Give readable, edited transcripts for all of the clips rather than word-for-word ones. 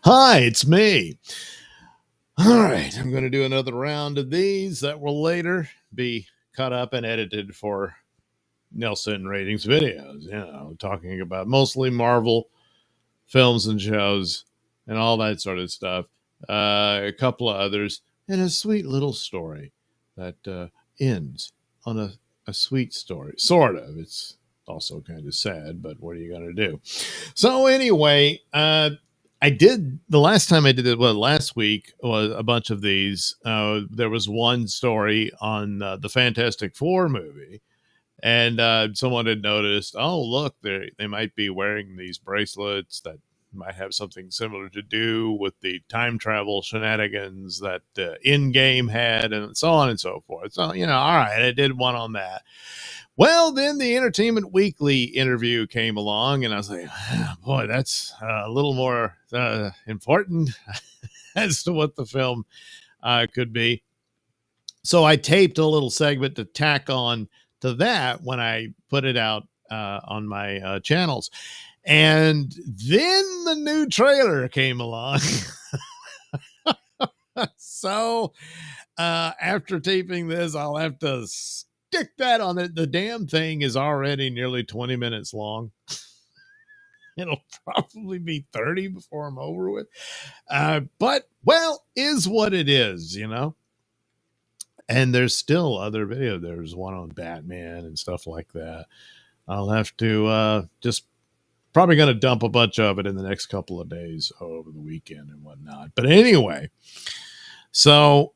Hi, it's me. All right, I'm going to do another round of these that will later be cut up and edited for Nelson Ratings videos. Talking about mostly Marvel films and shows and all that sort of stuff. A couple of others, and a sweet little story that ends on a sweet story. Sort of. It's also kind of sad, but what are you going to do? So, anyway, I did the last time I did it. Well, last week was a bunch of these. There was one story on the Fantastic Four movie, and someone had noticed. Oh, look, they might be wearing these bracelets that might have something similar to do with the time travel shenanigans that In-Game had, and so on and so forth. So, all right, I did one on that. Well, then the Entertainment Weekly interview came along, and I was like, boy, that's a little more important as to what the film could be. So I taped a little segment to tack on to that when I put it out on my channels. And then the new trailer came along. So after taping this, I'll have to stick that on it. The damn thing is already nearly 20 minutes long. It'll probably be 30 before I'm over with. But, well, is what it is, And there's still other video. There's one on Batman and stuff like that. I'll have to just probably going to dump a bunch of it in the next couple of days over the weekend and whatnot. But anyway, so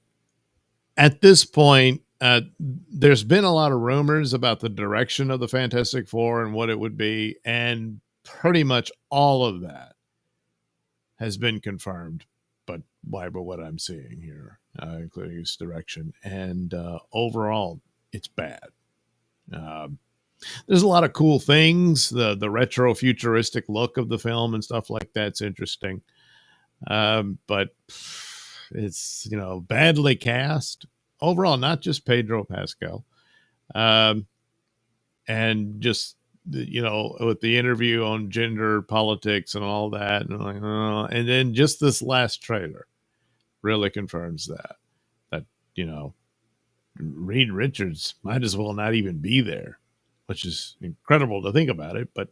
at this point, there's been a lot of rumors about the direction of the Fantastic Four and what it would be, and pretty much all of that has been confirmed, but by what I'm seeing here, including its direction. And overall, it's bad. There's a lot of cool things. The retro futuristic look of the film and stuff like that's interesting. But it's, badly cast overall, not just Pedro Pascal. And just, with the interview on gender politics and all that. And like, and then just this last trailer really confirms that, Reed Richards might as well not even be there, which is incredible to think about it. But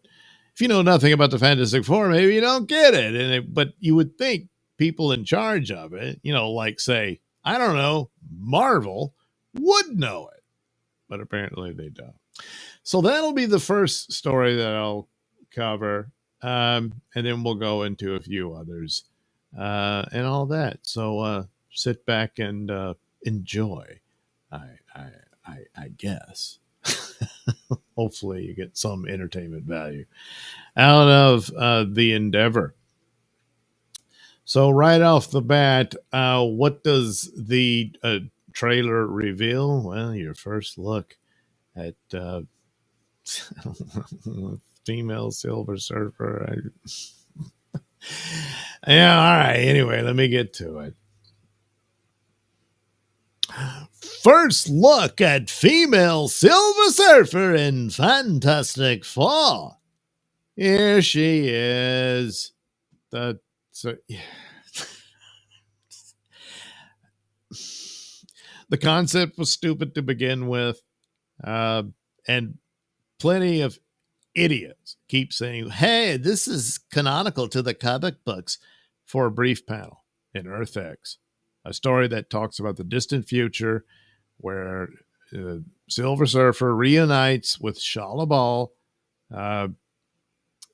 if you know nothing about the Fantastic Four, maybe you don't get it. But you would think people in charge of it, like say, I don't know, Marvel would know it, but apparently they don't. So that'll be the first story that I'll cover. And then we'll go into a few others and all that. So sit back and enjoy, I guess. Hopefully you get some entertainment value out of the endeavor. So right off the bat, what does the trailer reveal? Well, your first look at female Silver Surfer. Yeah, all right. Anyway, let me get to it. First look at female Silver Surfer in Fantastic Four. Here she is. The concept was stupid to begin with, and plenty of idiots keep saying, hey, this is canonical to the comic books, for a brief panel in Earth X, a story that talks about the distant future where Silver Surfer reunites with Shala Bal,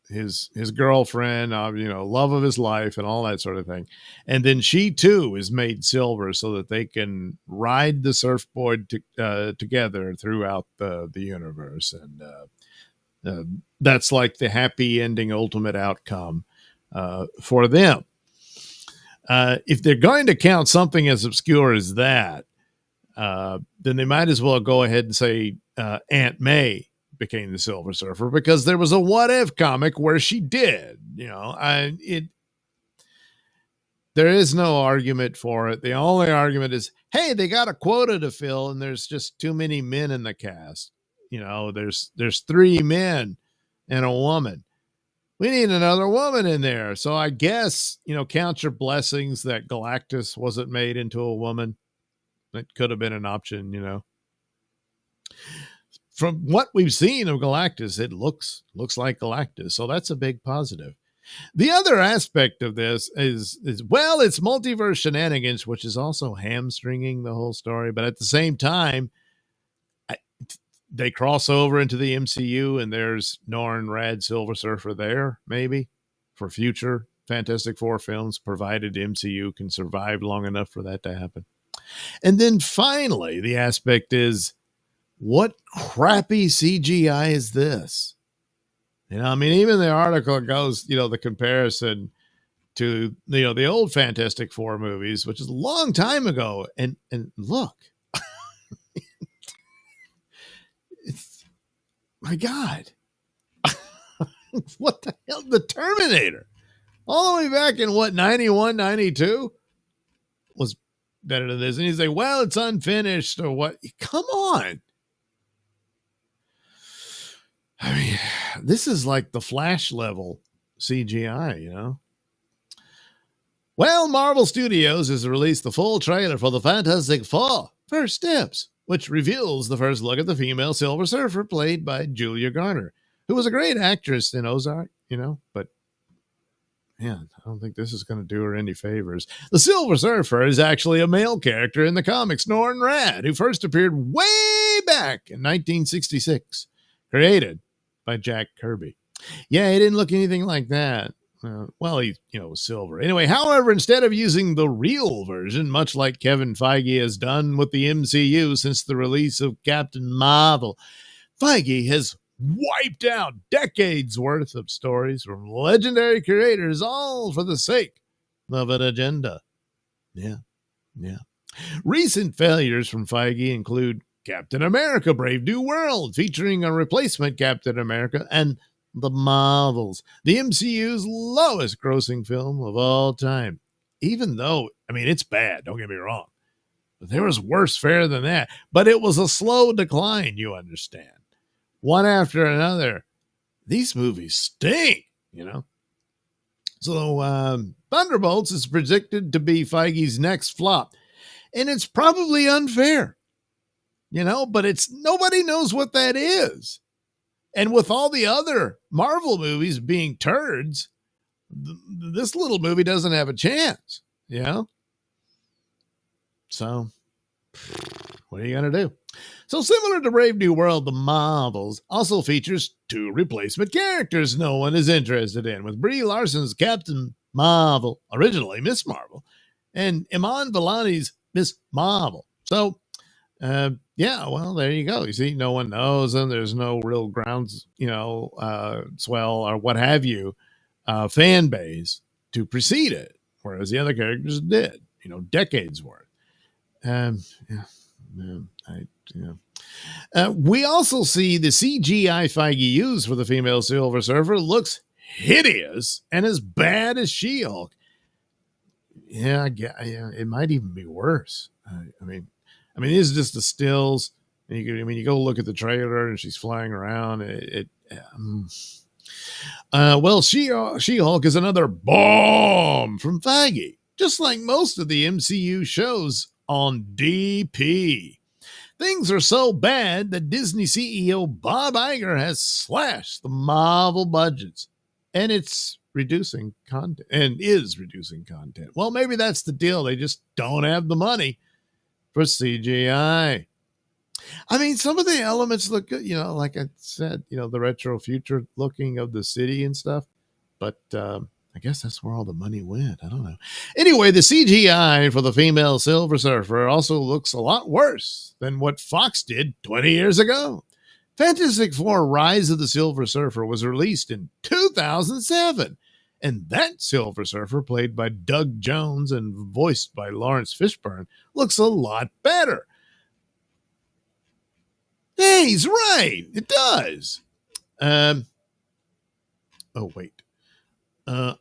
his girlfriend, love of his life and all that sort of thing. And then she too is made silver so that they can ride the surfboard together throughout the universe. And that's like the happy ending, ultimate outcome for them. If they're going to count something as obscure as that, then they might as well go ahead and say Aunt May became the Silver Surfer, because there was a what if comic where she did. There is no argument for it. The only argument is, hey, they got a quota to fill and there's just too many men in the cast. There's 3 men and a woman. We need another woman in there. So I guess, count your blessings that Galactus wasn't made into a woman. That could have been an option. From what we've seen of Galactus, it looks like Galactus. So that's a big positive. The other aspect of this is well, it's multiverse shenanigans, which is also hamstringing the whole story. But at the same time, they cross over into the MCU, and there's Norrin Rad Silver Surfer there, maybe, for future Fantastic Four films, provided MCU can survive long enough for that to happen. And then finally, the aspect is, what crappy CGI is this? Even the article goes, the comparison to, the old Fantastic Four movies, which is a long time ago. And look, it's, my God, what the hell? The Terminator, all the way back in 91, 92 was better than this. And you say, well, it's unfinished or what? Come on. This is like the Flash level CGI, Well, Marvel Studios has released the full trailer for the Fantastic Four First Steps, which reveals the first look at the female Silver Surfer played by Julia Garner, who was a great actress in Ozark, but man, I don't think this is going to do her any favors. The Silver Surfer is actually a male character in the comics, Norrin Rad, who first appeared way back in 1966, created by Jack Kirby. Yeah, he didn't look anything like that. Well, he, was silver. Anyway, however, instead of using the real version, much like Kevin Feige has done with the MCU since the release of Captain Marvel, Feige has wiped out decades worth of stories from legendary creators, all for the sake of an agenda. Yeah. Recent failures from Feige include Captain America Brave New World, featuring a replacement Captain America, and The Marvels, the MCU's lowest grossing film of all time. Even though, it's bad, don't get me wrong. But there was worse fare than that. But it was a slow decline, you understand. One after another. These movies stink, So Thunderbolts is predicted to be Feige's next flop. And it's probably unfair. But nobody knows what that is. And with all the other Marvel movies being turds, this little movie doesn't have a chance, So, what are you going to do? So similar to Brave New World, The Marvels also features two replacement characters no one is interested in, with Brie Larson's Captain Marvel, originally Miss Marvel, and Iman Vellani's Miss Marvel. So, well, there you go. You see, no one knows, and there's no real grounds, swell or what have you, fan base to precede it, whereas the other characters did, decades worth. We also see the CGI Feige used for the female Silver Surfer looks hideous and as bad as She-Hulk. Yeah, it might even be worse. These are just the stills. You go look at the trailer and she's flying around. She-Hulk is another bomb from Feige, just like most of the MCU shows on DP. Things are so bad that Disney CEO Bob Iger has slashed the Marvel budgets, and it's reducing content and is reducing content. Well, maybe that's the deal. They just don't have the money for CGI. Some of the elements look good, like I said, the retro future looking of the city and stuff, but I guess that's where all the money went. I don't know. Anyway, the CGI for the female Silver Surfer also looks a lot worse than what Fox did 20 years ago. Fantastic Four Rise of the Silver Surfer was released in 2007. And that Silver Surfer, played by Doug Jones and voiced by Lawrence Fishburne, looks a lot better. Hey, he's right. It does.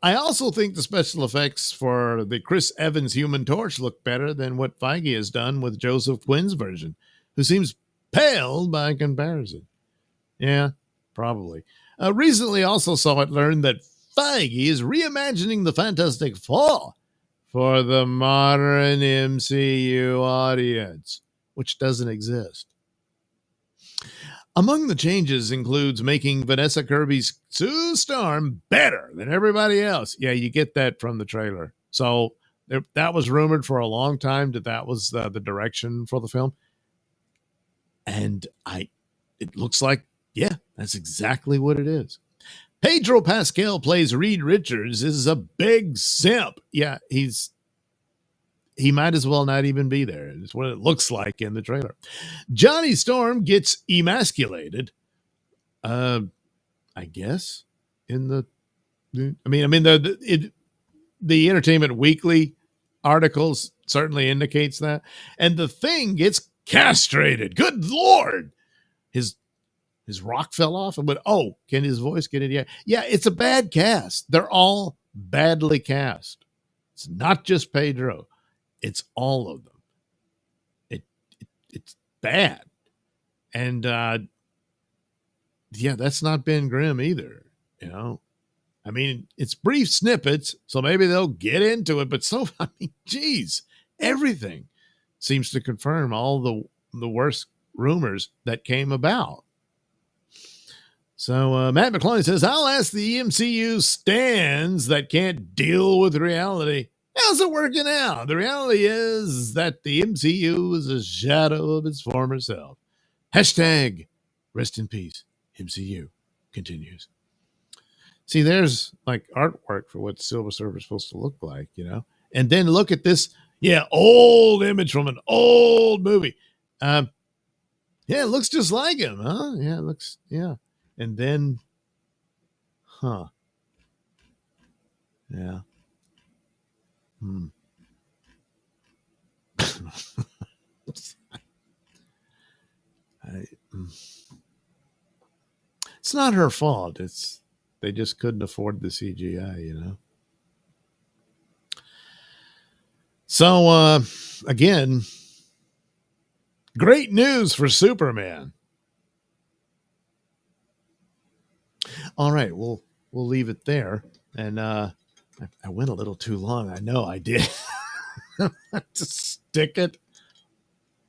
I also think the special effects for the Chris Evans Human Torch look better than what Feige has done with Joseph Quinn's version, who seems pale by comparison. Yeah, probably. Recently also saw it learned that Feige is reimagining the Fantastic Four for the modern MCU audience, which doesn't exist. Among the changes includes making Vanessa Kirby's Sue Storm better than everybody else. Yeah, you get that from the trailer. So that was rumored for a long time that was the direction for the film. And it looks like, yeah, that's exactly what it is. Pedro Pascal plays Reed Richards is a big simp. Yeah, he might as well not even be there. It's what it looks like in the trailer. Johnny Storm gets emasculated. I guess in the Entertainment Weekly articles certainly indicates that. And the Thing gets castrated. Good Lord. His rock fell off and went, oh, can his voice get it? Yeah, it's a bad cast. They're all badly cast. It's not just Pedro. It's all of them. It's bad. And yeah, that's not Ben Grimm either. You know, I mean, it's brief snippets, so maybe they'll get into it. But geez, everything seems to confirm all the worst rumors that came about. So Matt McClellan says, I'll ask the MCU stands that can't deal with reality. How's it working out? The reality is that the MCU is a shadow of its former self. Hashtag rest in peace, MCU continues. See, there's like artwork for what Silver Surfer is supposed to look like, you know? And then look at this, old image from an old movie. Yeah, it looks just like him, huh? Yeah, it looks, yeah. And then, yeah. It's not her fault. They just couldn't afford the CGI, you know. So again, great news for Superman. All right, we'll leave it there. And I went a little too long. I know I did. To stick it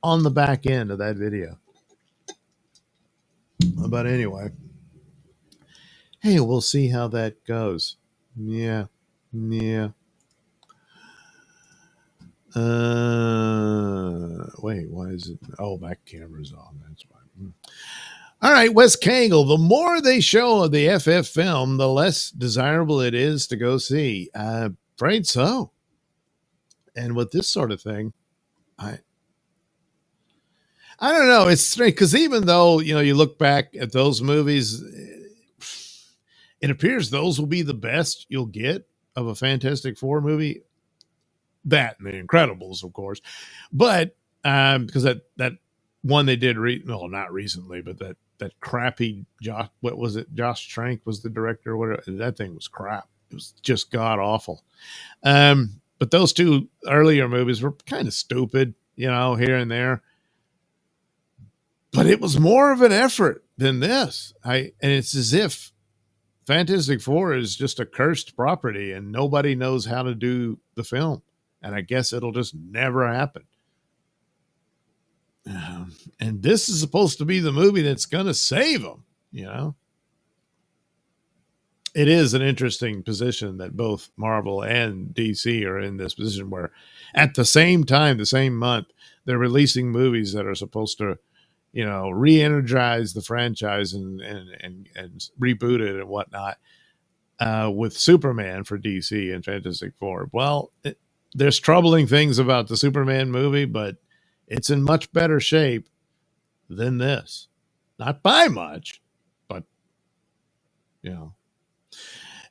on the back end of that video. But anyway, hey, we'll see how that goes. Yeah. Wait, why is it? Oh, back camera's on. That's why. All right, Wes Cagle. The more they show of the FF film, the less desirable it is to go see. Afraid so. And with this sort of thing, I don't know. It's strange because even though, you look back at those movies, it appears those will be the best you'll get of a Fantastic Four movie. That and The Incredibles, of course. But because that one they did, not recently, but that crappy Josh, what was it? Josh Trank was the director or whatever. That thing was crap. It was just god awful. But those two earlier movies were kind of stupid, here and there. But it was more of an effort than this. And it's as if Fantastic Four is just a cursed property and nobody knows how to do the film. And I guess it'll just never happen. And this is supposed to be the movie that's going to save them, It is an interesting position that both Marvel and DC are in this position where at the same time, the same month, they're releasing movies that are supposed to, re-energize the franchise and reboot it and whatnot, with Superman for DC and Fantastic Four. Well, there's troubling things about the Superman movie, but it's in much better shape than this. Not by much, but,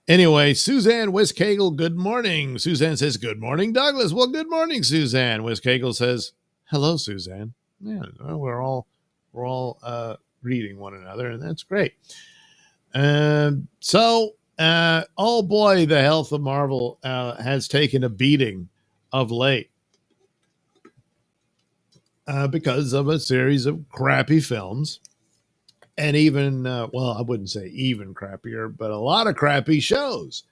Anyway, Suzanne Wes Cagle, good morning. Suzanne says, good morning, Douglas. Well, good morning, Suzanne. Wes Cagle says, hello, Suzanne. Yeah, we're all reading one another, and that's great. So, oh boy, the health of Marvel has taken a beating of late because of a series of crappy films And even, well, I wouldn't say even crappier, but a lot of crappy shows.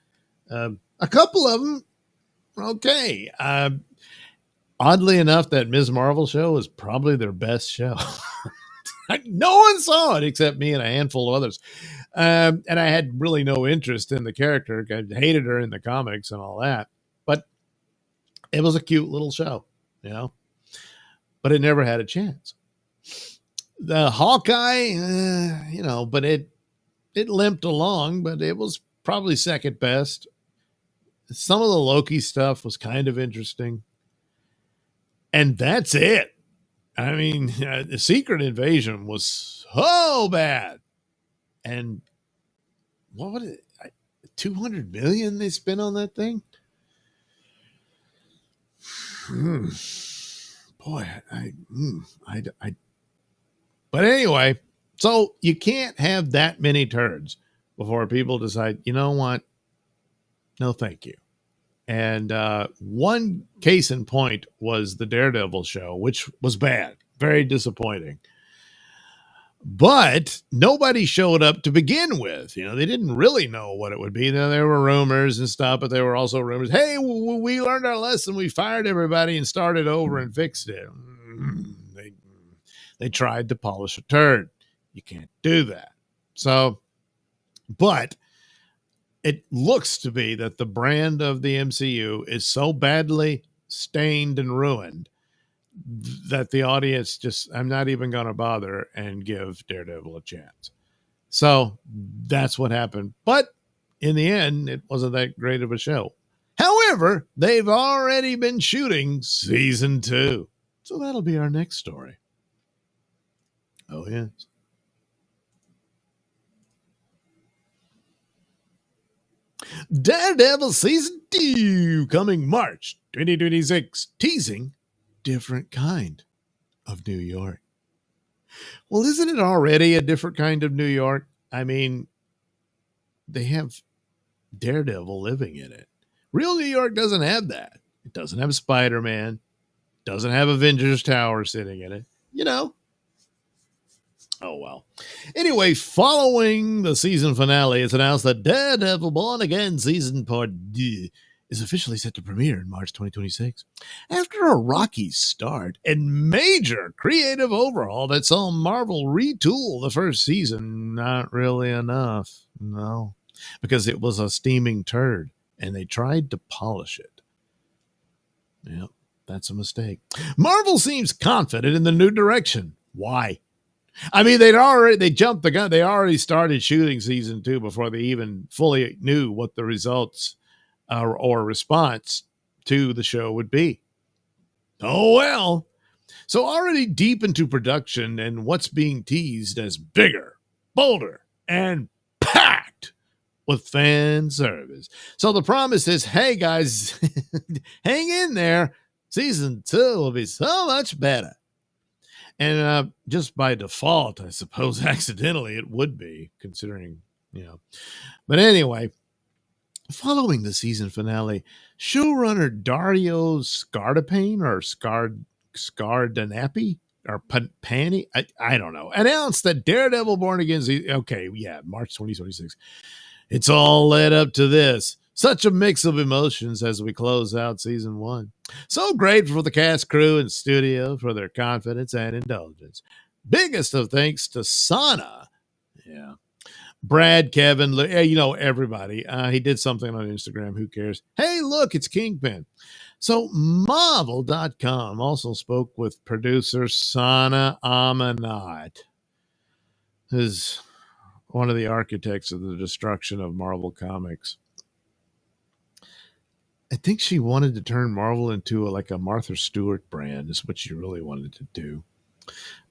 A couple of them, okay. Oddly enough, that Ms. Marvel show is probably their best show. No one saw it except me and a handful of others. And I had really no interest in the character. I hated her in the comics and all that. But it was a cute little show, you know, but it never had a chance. The Hawkeye, you know, but it limped along, but it was probably second best. Some of the Loki stuff was kind of interesting. And that's it. I mean, the Secret Invasion was so bad. And what was it? 200 million they spent on that thing? Boy, but anyway, so you can't have that many turds before people decide, you know what? No, thank you. And one case in point was the Daredevil show, which was bad, very disappointing. But nobody showed up to begin with. You know, they didn't really know what it would be. There were rumors and stuff, but there were also rumors. Hey, we learned our lesson. We fired everybody and started over and fixed it. They tried to polish a turd. You can't do that. So, but it looks to be that the brand of the MCU is so badly stained and ruined that the audience just, I'm not even going to bother and give Daredevil a chance. So that's what happened. But in the end, it wasn't that great of a show. However, they've already been shooting season 2. So that'll be our next story. Oh, yes. Daredevil season 2 coming March 2026, teasing different kind of New York. Well, isn't it already a different kind of New York? I mean, they have Daredevil living in it. Real New York doesn't have that. It doesn't have Spider-Man, doesn't have Avengers Tower sitting in it, you know. Oh, well. Anyway, following the season finale, it's announced that Daredevil Born Again Season Part D is officially set to premiere in March 2026. After a rocky start and major creative overhaul that saw Marvel retool the first season, not really enough. No, because it was a steaming turd and they tried to polish it. Yep, that's a mistake. Marvel seems confident in the new direction. Why? I mean, they jumped the gun. They already started shooting season 2 before they even fully knew what the results or response to the show would be. Oh, well. So already deep into production and what's being teased as bigger, bolder, and packed with fan service. So the promise is, hey, guys, hang in there. Season 2 will be so much better. And just by default, I suppose accidentally it would be, considering, you know. But anyway, following the season finale, showrunner Dario Scardapane or Scardanapi or Pani, I don't know, announced that Daredevil Born Again, March 2026. It's all led up to this. Such a mix of emotions as we close out season 1. So grateful for the cast, crew, and studio for their confidence and indulgence. Biggest of thanks to Sana. Yeah. Brad, Kevin, you know, everybody. He did something on Instagram. Who cares? Hey, look, it's Kingpin. So Marvel.com also spoke with producer Sana Amanat, who's one of the architects of the destruction of Marvel Comics. I think she wanted to turn Marvel into a Martha Stewart brand is what she really wanted to do.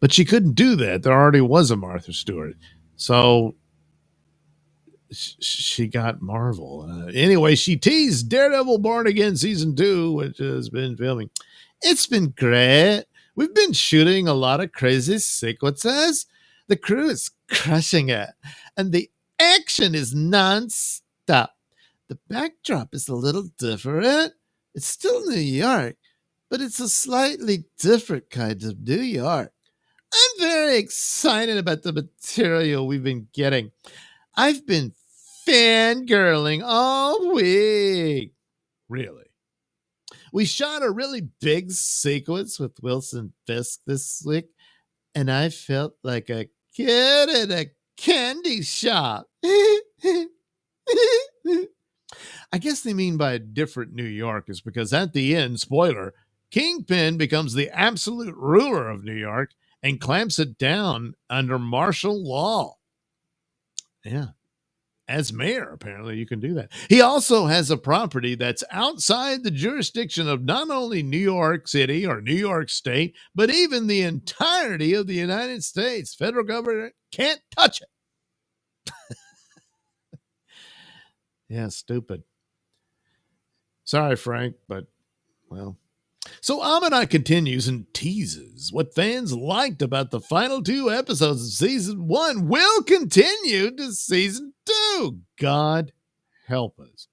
But she couldn't do that. There already was a Martha Stewart. So she got Marvel. Anyway, she teased Daredevil Born Again Season 2, which has been filming. It's been great. We've been shooting a lot of crazy sequences. The crew is crushing it. And the action is non-stop. The backdrop is a little different. It's still New York, but it's a slightly different kind of New York. I'm very excited about the material we've been getting. I've been fangirling all week. Really? We shot a really big sequence with Wilson Fisk this week, and I felt like a kid in a candy shop. I guess they mean by a different New York is because at the end, spoiler, Kingpin becomes the absolute ruler of New York and clamps it down under martial law. Yeah. As mayor, apparently you can do that. He also has a property that's outside the jurisdiction of not only New York City or New York State, but even the entirety of the United States. Federal government can't touch it. Yeah, stupid. Sorry, Frank, but, well. So Amidon continues and teases what fans liked about the final 2 episodes of season 1 will continue to season 2. God help us.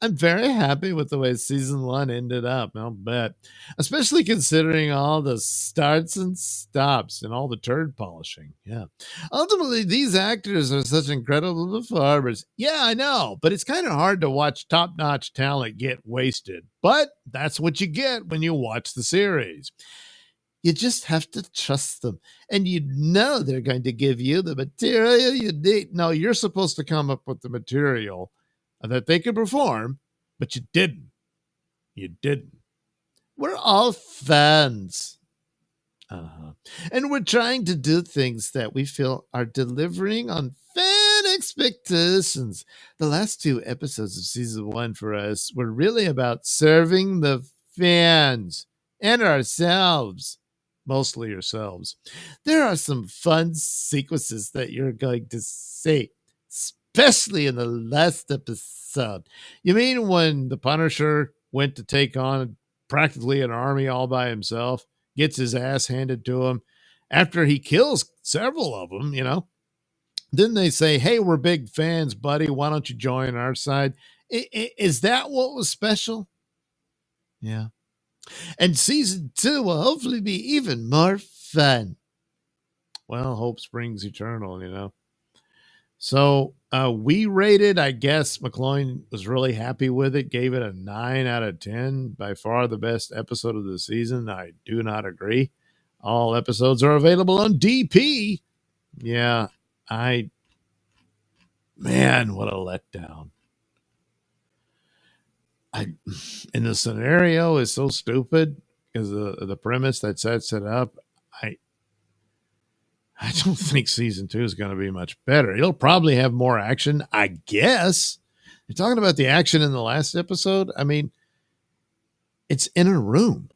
I'm very happy with the way season 1 ended up, I'll bet. Especially considering all the starts and stops and all the turd polishing. Yeah. Ultimately, these actors are such incredible performers. Yeah, I know, but it's kind of hard to watch top-notch talent get wasted. But that's what you get when you watch the series. You just have to trust them. And you know they're going to give you the material you need. No, you're supposed to come up with the material that they could perform, but you didn't. You didn't. We're all fans. And we're trying to do things that we feel are delivering on fan expectations. The last 2 episodes of season 1 for us were really about serving the fans and ourselves. Mostly yourselves. There are some fun sequences that you're going to see, especially in the last episode. You mean when the Punisher went to take on practically an army all by himself, gets his ass handed to him after he kills several of them, Then they say, hey, we're big fans, buddy. Why don't you join our side? Is that what was special? Yeah. And season 2 will hopefully be even more fun. Well, hope springs eternal, So we rated, I guess McCloyne was really happy with it, gave it a 9 out of 10. By far the best episode of the season. I do not agree. All episodes are available on DP. Yeah, man, what a letdown. And the scenario is so stupid because of the premise that sets it up. I don't think season 2 is going to be much better. It'll probably have more action, I guess. You're talking about the action in the last episode. I mean, it's in a room.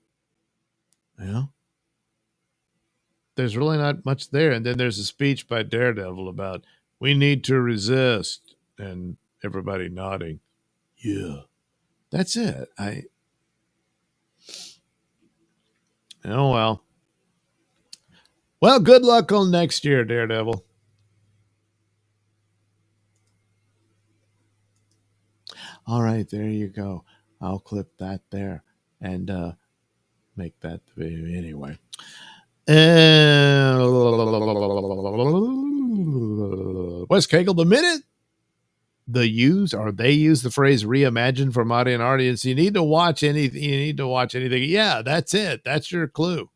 There's really not much there. And then there's a speech by Daredevil about we need to resist, and everybody nodding. Yeah, that's it. Oh, well. Well, good luck on next year, Daredevil. All right, there you go. I'll clip that there and make that the video anyway. Wes Cagle, the minute they use the phrase reimagine for modern audience, you need to watch anything. Yeah, that's it. That's your clue.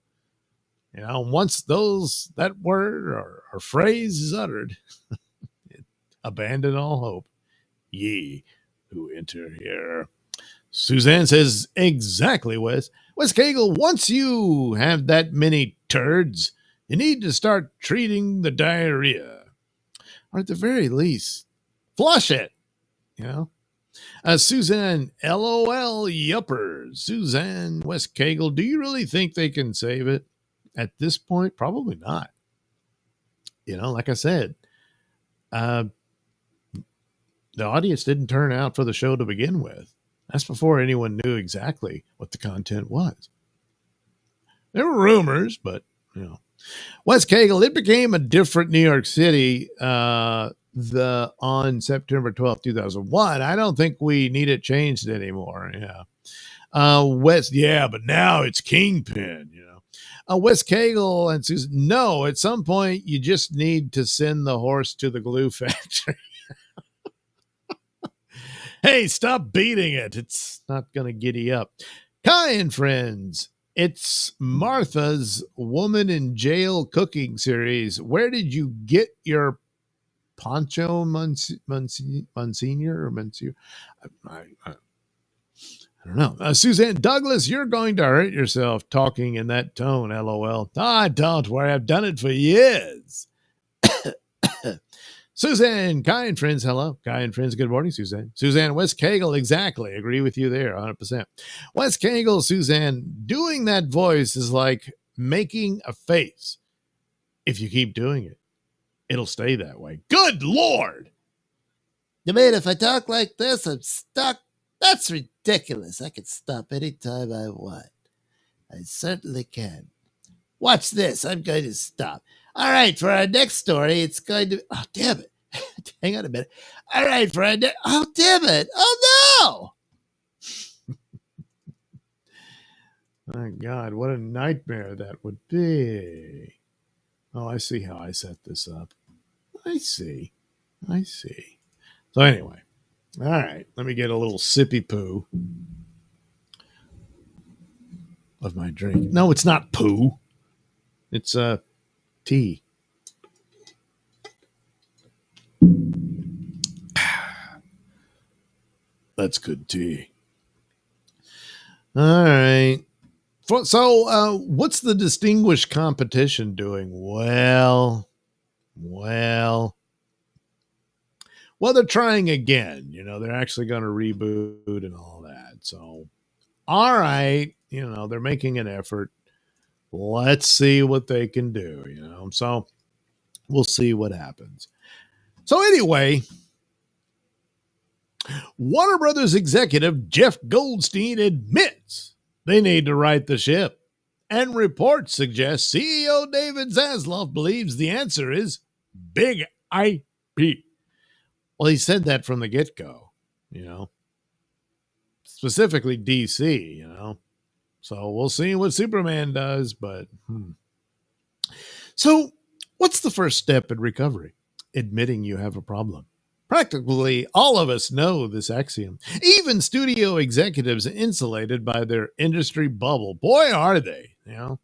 Once that word or phrase is uttered, abandon all hope. Ye who enter here. Suzanne says, exactly, Wes. Wes Cagle, once you have that many turds, you need to start treating the diarrhea. Or at the very least, flush it. Suzanne, LOL, yuppers. Suzanne, Wes Cagle, do you really think they can save it? At this point, probably not. Like I said, the audience didn't turn out for the show to begin with. That's before anyone knew exactly what the content was. There were rumors, but, Wes Cagle, it became a different New York City on September 12th, 2001. I don't think we need it changed anymore. Yeah. Wes, yeah, but now it's Kingpin, Wes Cagle and Susan, no, at some point you just need to send the horse to the glue factory. Hey, stop beating it. It's not going to giddy up. Kai and friends, it's Martha's Woman in Jail cooking series. Where did you get your poncho, Monsignor or Monsieur? I don't know. Suzanne Douglas, you're going to hurt yourself talking in that tone, LOL. Don't worry. I've done it for years. Suzanne, Kai and friends, hello. Kai and friends, good morning, Suzanne. Suzanne, Wes Cagle, exactly. Agree with you there, 100%. Wes Cagle, Suzanne, doing that voice is like making a face. If you keep doing it, it'll stay that way. Good Lord! You mean if I talk like this, I'm stuck? That's ridiculous. I can stop anytime I want. I certainly can. Watch this. I'm going to stop. All right, for our next story, it's going to... Oh, damn it. Hang on a minute. All right, for our next... Oh, damn it. Oh, no! My God, what a nightmare that would be. Oh, I see how I set this up. I see. So anyway, all right, let me get a little sippy poo of my drink. No, it's not poo. It's tea. That's good tea. All right. So, what's the distinguished competition doing? Well, they're trying again. You know, they're actually going to reboot and all that. So, all right, you know, they're making an effort. Let's see what they can do, you know. So, we'll see what happens. So, anyway, Warner Brothers executive Jeff Goldstein admits they need to right the ship. And reports suggest CEO David Zaslav believes the answer is big IP. Well, he said that from the get-go, you know. Specifically DC, you know. So we'll see what Superman does, but... So, what's the first step in recovery? Admitting you have a problem. Practically all of us know this axiom. Even studio executives insulated by their industry bubble. Boy, are they, you know.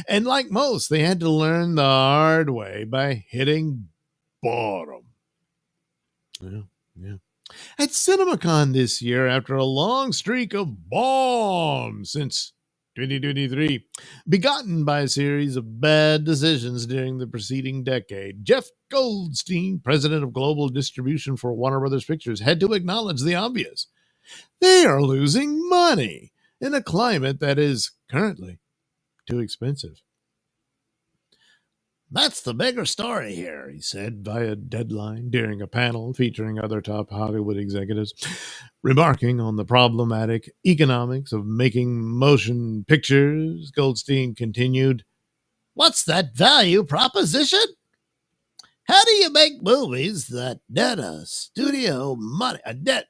And like most, they had to learn the hard way by hitting bottom. Yeah. At CinemaCon this year, after a long streak of bombs since 2023, begotten by a series of bad decisions during the preceding decade, Jeff Goldstein, president of global distribution for Warner Brothers Pictures, had to acknowledge the obvious. They are losing money in a climate that is currently too expensive. That's the bigger story here, he said via Deadline during a panel featuring other top Hollywood executives, remarking on the problematic economics of making motion pictures. Goldstein continued, "What's that value proposition? How do you make movies that net a studio money, net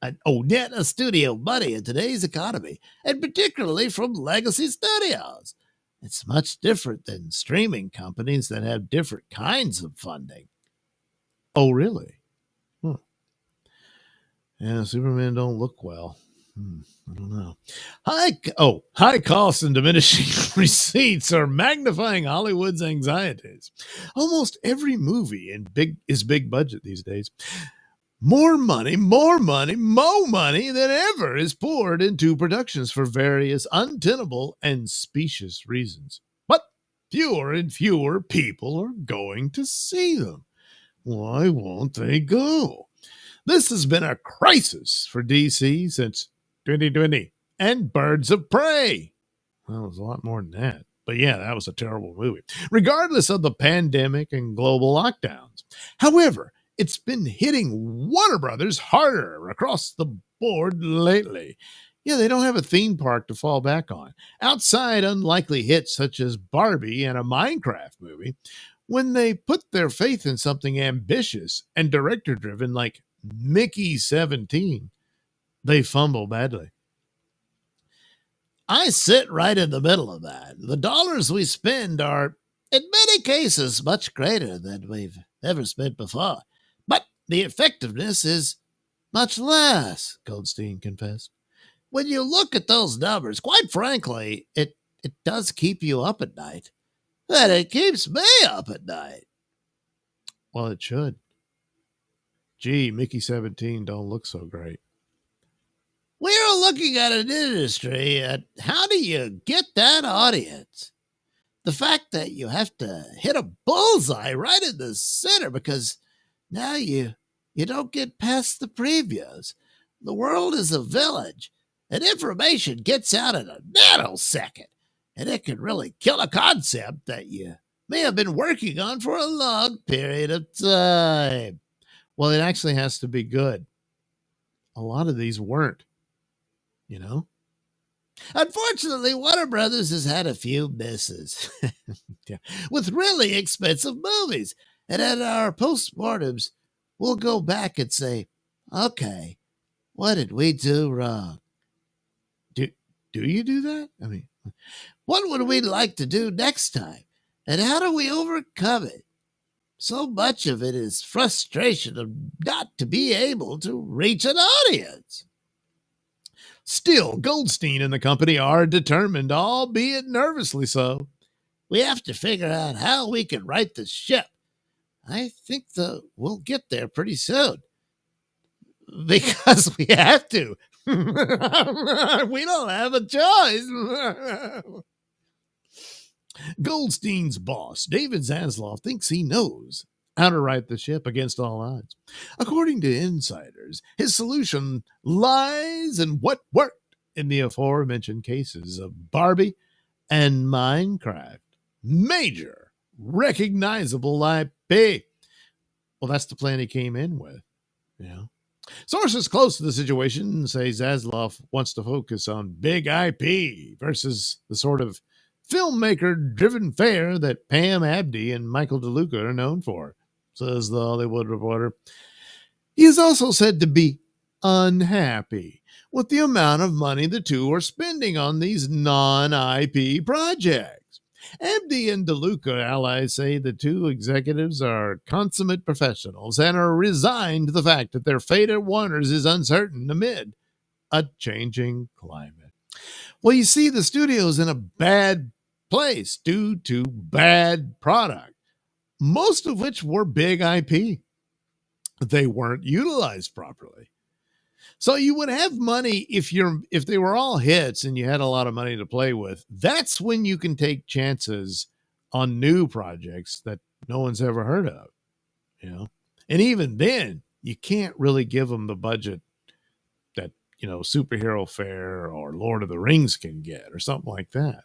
a studio money in today's economy, and particularly from legacy studios? It's much different than streaming companies that have different kinds of funding." Oh, really? Yeah, Superman don't look well. I don't know. High costs and diminishing receipts are magnifying Hollywood's anxieties. Almost every movie is big budget these days. More money than ever is poured into productions for various untenable and specious reasons. But fewer and fewer people are going to see them. Why won't they go? This has been a crisis for DC since 2020 and Birds of Prey. Well, it was a lot more than that. But yeah, that was a terrible movie, regardless of the pandemic and global lockdowns. However, it's been hitting Warner Brothers harder across the board lately. Yeah, they don't have a theme park to fall back on. Outside unlikely hits such as Barbie and a Minecraft movie, when they put their faith in something ambitious and director-driven like Mickey 17, they fumble badly. I sit right in the middle of that. The dollars we spend are, in many cases, much greater than we've ever spent before. But the effectiveness is much less, Goldstein confessed. When you look at those numbers, quite frankly, it does keep you up at night. And it keeps me up at night. Well, it should. Gee, Mickey 17 don't look so great. We're looking at an industry at how do you get that audience? The fact that you have to hit a bullseye right in the center because now you don't get past the previews. The world is a village, and information gets out in a nanosecond, and it can really kill a concept that you may have been working on for a long period of time. Well, it actually has to be good. A lot of these weren't, you know? Unfortunately, Warner Brothers has had a few misses Yeah. with really expensive movies. And at our postmortems, we'll go back and say, okay, what did we do wrong? Do you do that? I mean, what would we like to do next time? And how do we overcome it? So much of it is frustration of not to be able to reach an audience. still, Goldstein and the company are determined, albeit nervously so. We have to figure out how we can right the ship. I think we'll get there pretty soon. Because we have to. We don't have a choice. Goldstein's boss, David Zaslav, thinks he knows how to right the ship against all odds. According to insiders, his solution lies in what worked in the aforementioned cases of Barbie and Minecraft. Major, recognizable IP. Well, that's the plan he came in with. Yeah. Sources close to the situation say Zaslav wants to focus on big IP versus the sort of filmmaker-driven fare that Pam Abdi and Michael DeLuca are known for, says the Hollywood Reporter. He is also said to be unhappy with the amount of money the two are spending on these non-IP projects. Abdi and DeLuca allies say the two executives are consummate professionals and are resigned to the fact that their fate at Warner's is uncertain amid a changing climate. Well, you see, the studio's in a bad place due to bad product, most of which were big IP. They weren't utilized properly. So you would have money if they were all hits and you had a lot of money to play with. That's when you can take chances on new projects that no one's ever heard of, you know. And even then, you can't really give them the budget that, you know, Superhero Fair or Lord of the Rings can get or something like that.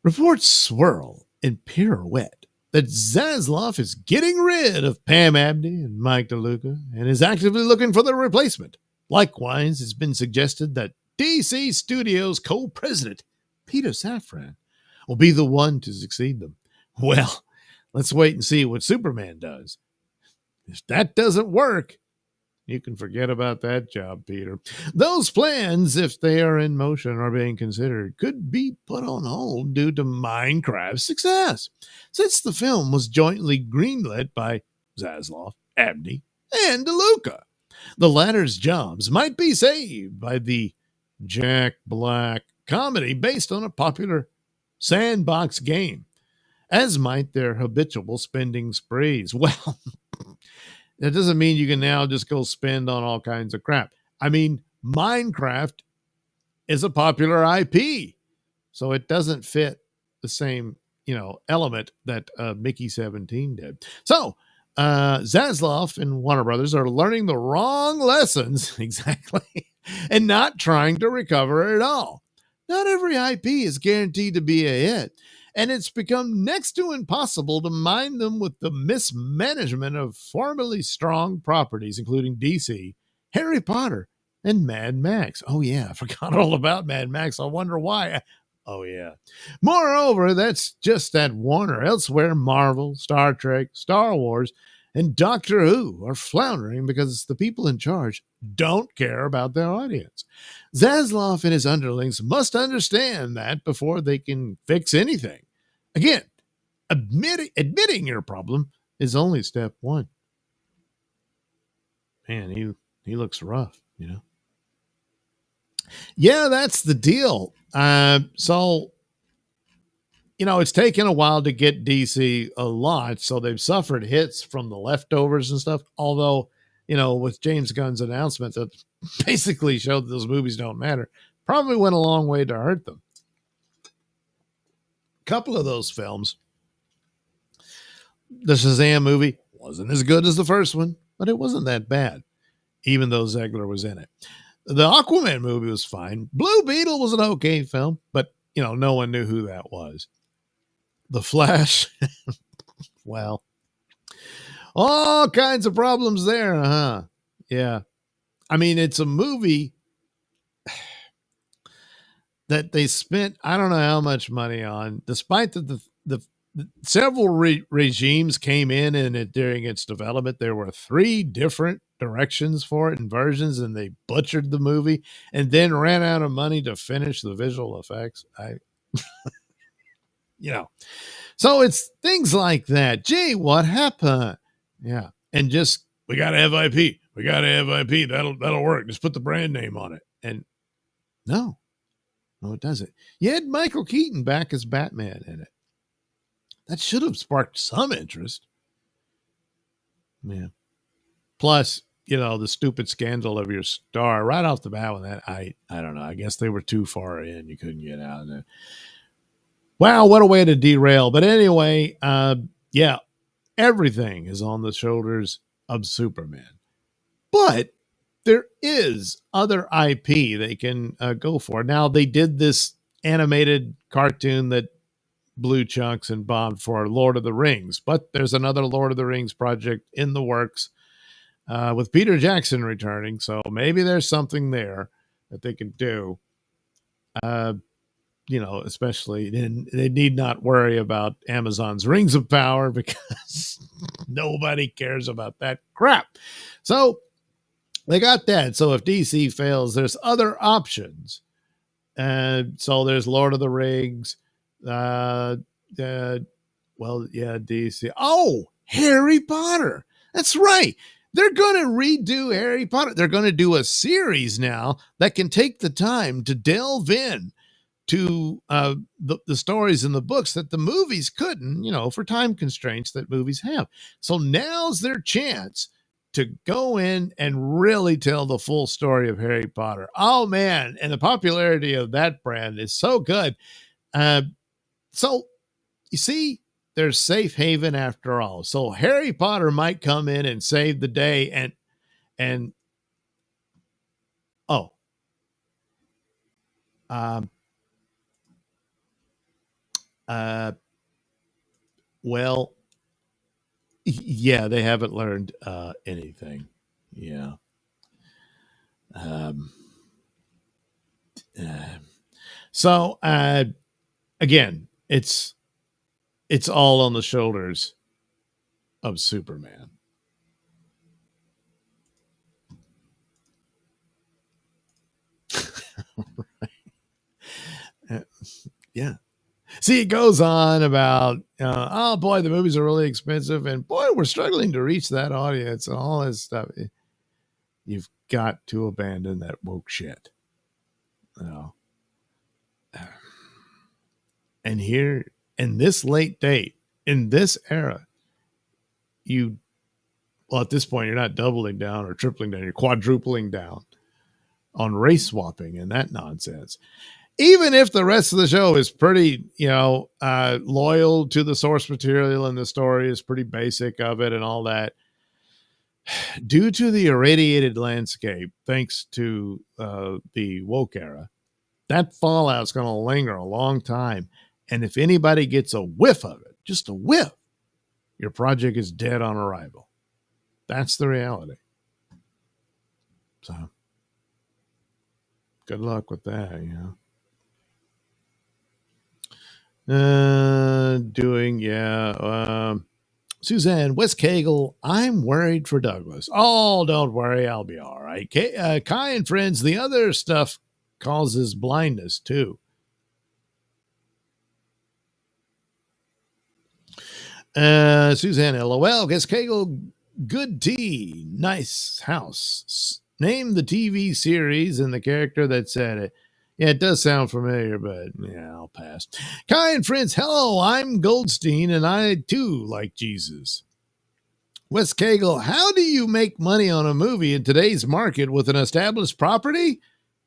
Reports swirl and pirouette that Zaslav is getting rid of Pam Abdi and Mike DeLuca and is actively looking for their replacement. Likewise, it's been suggested that DC Studios co-president Peter Safran will be the one to succeed them. Well, let's wait and see what Superman does. If that doesn't work, you can forget about that job, Peter. Those plans, if they are in motion or being considered, could be put on hold due to Minecraft's success, since the film was jointly greenlit by Zaslav, Abdi, and DeLuca. The latter's jobs might be saved by the Jack Black comedy based on a popular sandbox game, as might their habitual spending sprees. Well, that doesn't mean you can now just go spend on all kinds of crap. I mean, Minecraft is a popular IP, so it doesn't fit the same, you know, element that Mickey 17 did. So Zaslav and Warner Brothers are learning the wrong lessons, exactly, and not trying to recover it all. Not every IP is guaranteed to be a hit, and it's become next to impossible to mine them with the mismanagement of formerly strong properties, including DC, Harry Potter, and Mad Max. Oh, yeah, I forgot all about Mad Max. I wonder why. Oh, yeah. Moreover, that's just at Warner. Elsewhere, Marvel, Star Trek, Star Wars, and Doctor Who are floundering because the people in charge don't care about their audience. Zaslav and his underlings must understand that before they can fix anything. Again, admitting your problem is only step one. Man, he looks rough, you know. Yeah, that's the deal. So you know, it's taken a while to get DC a lot, so they've suffered hits from the leftovers and stuff. Although, you know, with James Gunn's announcement that basically showed that those movies don't matter, probably went a long way to hurt them. A couple of those films, the Shazam movie wasn't as good as the first one, but it wasn't that bad, even though Zegler was in it. The Aquaman movie was fine. Blue Beetle was an okay film, but, you know, no one knew who that was. The Flash, well, all kinds of problems there, huh? Yeah. I mean, it's a movie that they spent, I don't know how much money on, despite that the several regimes came in and it during its development. There were 3 different directions for it and versions, and they butchered the movie and then ran out of money to finish the visual effects. You know, so it's things like that. Gee, what happened? Yeah. And just, we got to have IP. We got to have IP. That'll work. Just put the brand name on it. And no, it doesn't. You had Michael Keaton back as Batman in it. That should have sparked some interest. Yeah. Plus, you know, the stupid scandal of your star right off the bat with that. I don't know. I guess they were too far in. You couldn't get out of it. Wow, what a way to derail. But anyway, yeah, everything is on the shoulders of Superman. But there is other IP they can go for. Now, they did this animated cartoon that blew chunks and bombed for Lord of the Rings, but there's another Lord of the Rings project in the works with Peter Jackson returning, so maybe there's something there that they can do. You know, especially then they need not worry about Amazon's Rings of Power because nobody cares about that crap. So they got that. So if DC fails, there's other options. So there's Lord of the Rings. Well, yeah, DC. Oh, Harry Potter. That's right. They're going to redo Harry Potter. They're going to do a series now that can take the time to delve in to the stories in the books that the movies couldn't, you know, for time constraints that movies have. So now's their chance to go in and really tell the full story of Harry Potter. Oh, man. And the popularity of that brand is so good. So you see, there's safe haven after all. So Harry Potter might come in and save the day and oh, well, yeah, they haven't learned anything. Yeah. So again, it's all on the shoulders of Superman. Yeah. See, it goes on about, oh boy, the movies are really expensive, and boy, we're struggling to reach that audience and all this stuff. You've got to abandon that woke shit. You know? And here, in this late date, in this era, well, at this point, you're not doubling down or tripling down, you're quadrupling down on race swapping and that nonsense. Even if the rest of the show is pretty, you know, loyal to the source material and the story is pretty basic of it and all that, due to the irradiated landscape, thanks to the woke era, that fallout's going to linger a long time. And if anybody gets a whiff of it, just a whiff, your project is dead on arrival. That's the reality. So good luck with that, you know. Suzanne, Wes Cagle, I'm worried for Douglas. Oh, don't worry, I'll be all right. Kai and friends, the other stuff causes blindness too. Suzanne, LOL, Wes Cagle, good tea, nice house. Name the TV series and the character that said it. Yeah, it does sound familiar, but yeah, I'll pass. Kai and friends, hello, I'm Goldstein, and I too like Jesus. Wes Cagle, how do you make money on a movie in today's market with an established property?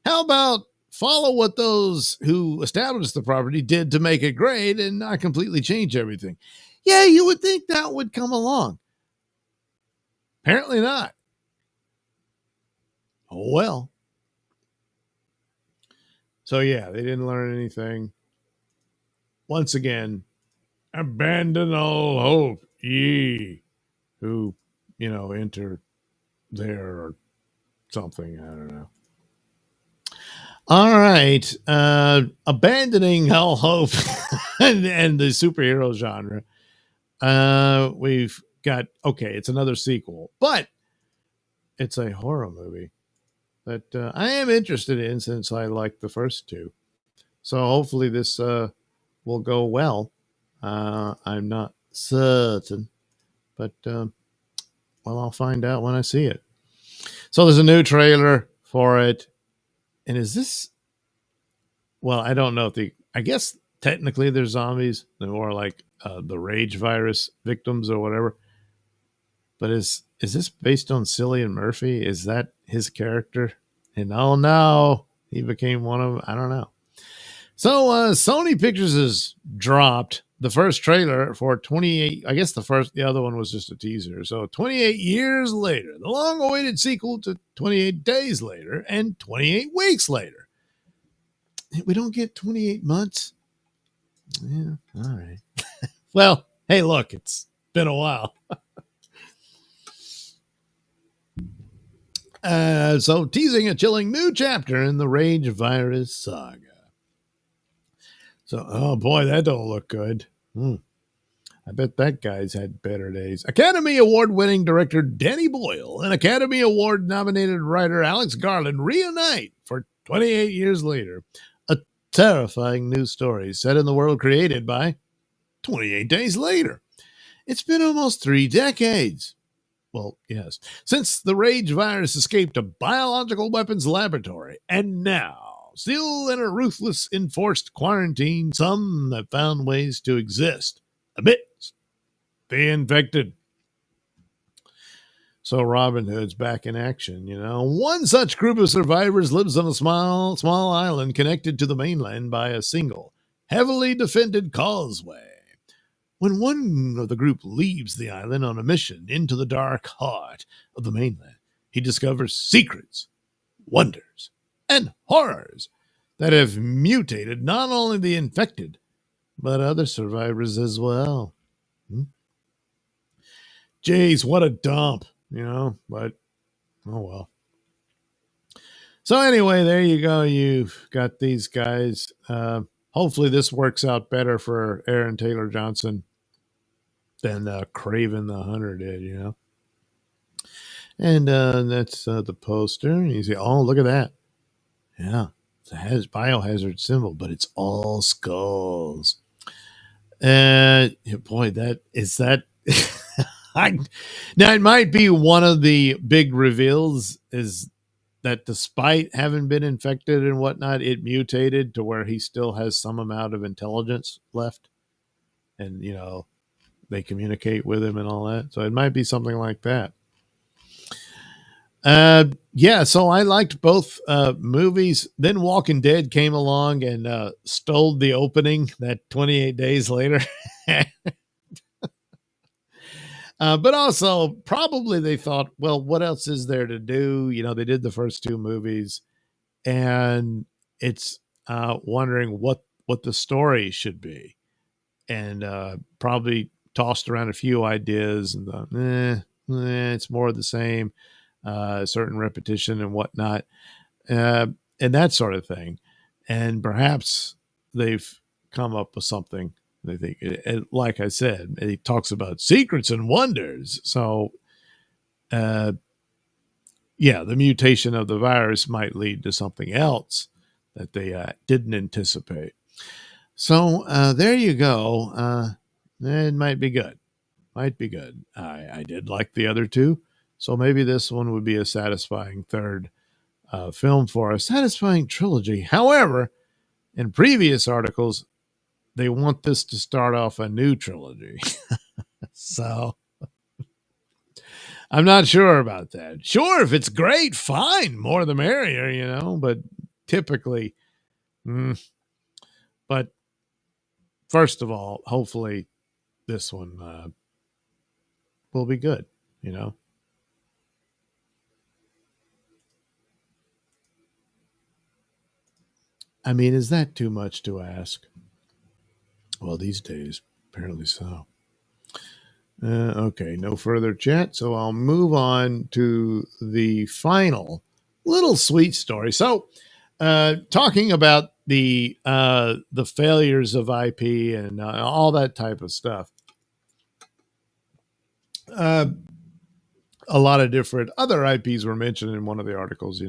How about follow what those who established the property did to make it great and not completely change everything? Yeah, you would think that would come along. Apparently not. Oh, well. So, yeah, they didn't learn anything. Once again, abandon all hope, ye who, enter there or something. I don't know. All right. Abandoning all hope and the superhero genre. We've got, okay, it's another sequel, but it's a horror movie that I am interested in since I liked the first two. So hopefully this will go well. I'm not certain, but I'll find out when I see it. So there's a new trailer for it. And is this, well, I don't know if I guess technically they're zombies. They're more like the rage virus victims or whatever. But is this based on Cillian Murphy? Is that his character? And oh no, he became one of them. I don't know. So Sony Pictures has dropped the first trailer for 28. I guess the other one was just a teaser. So 28 years later, the long-awaited sequel to 28 Days Later and 28 Weeks Later. We don't get 28 months. Yeah, all right. Well, hey, look, it's been a while. So teasing a chilling new chapter in the Rage Virus saga. So, oh boy, that don't look good. I bet that guy's had better days. Academy Award-winning director Danny Boyle and Academy Award-nominated writer Alex Garland reunite for 28 years later. A terrifying new story set in the world created by 28 Days Later. It's been almost 3 decades. Well, yes, since the Rage virus escaped a biological weapons laboratory, and now, still in a ruthless enforced quarantine, some have found ways to exist amidst the infected. So Robin Hood's back in action, One such group of survivors lives on a small island connected to the mainland by a single, heavily defended causeway. When one of the group leaves the island on a mission into the dark heart of the mainland, he discovers secrets, wonders, and horrors that have mutated not only the infected, but other survivors as well. Jeez, what a dump, but oh well. So anyway, there you go. You've got these guys. Hopefully this works out better for Aaron Taylor Johnson than Craven the Hunter did, And that's the poster. And you say, oh, look at that. Yeah, it's a biohazard symbol, but it's all skulls. And boy, that. Now, it might be one of the big reveals is that despite having been infected and whatnot, it mutated to where he still has some amount of intelligence left. And, they communicate with him and all that. So it might be something like that. Yeah, so I liked both movies. Then Walking Dead came along and stole the opening that 28 Days Later. But also, probably they thought, well, what else is there to do? They did the first 2 movies, and it's wondering what the story should be. And probably tossed around a few ideas and thought, it's more of the same, certain repetition and whatnot, and that sort of thing. And perhaps they've come up with something They think, like I said, he talks about secrets and wonders. So, yeah, the mutation of the virus might lead to something else that they didn't anticipate. So there you go. It might be good. Might be good. I did like the other two. So maybe this one would be a satisfying third film for a satisfying trilogy. However, in previous articles, they want this to start off a new trilogy. So I'm not sure about that. Sure, if it's great, fine, more the merrier, but typically, but first of all, hopefully this one will be good. I mean, is that too much to ask? Well, these days, apparently so. Okay, no further chat, so I'll move on to the final little sweet story. So, talking about the failures of IP and all that type of stuff. A lot of different other IPs were mentioned in one of the articles,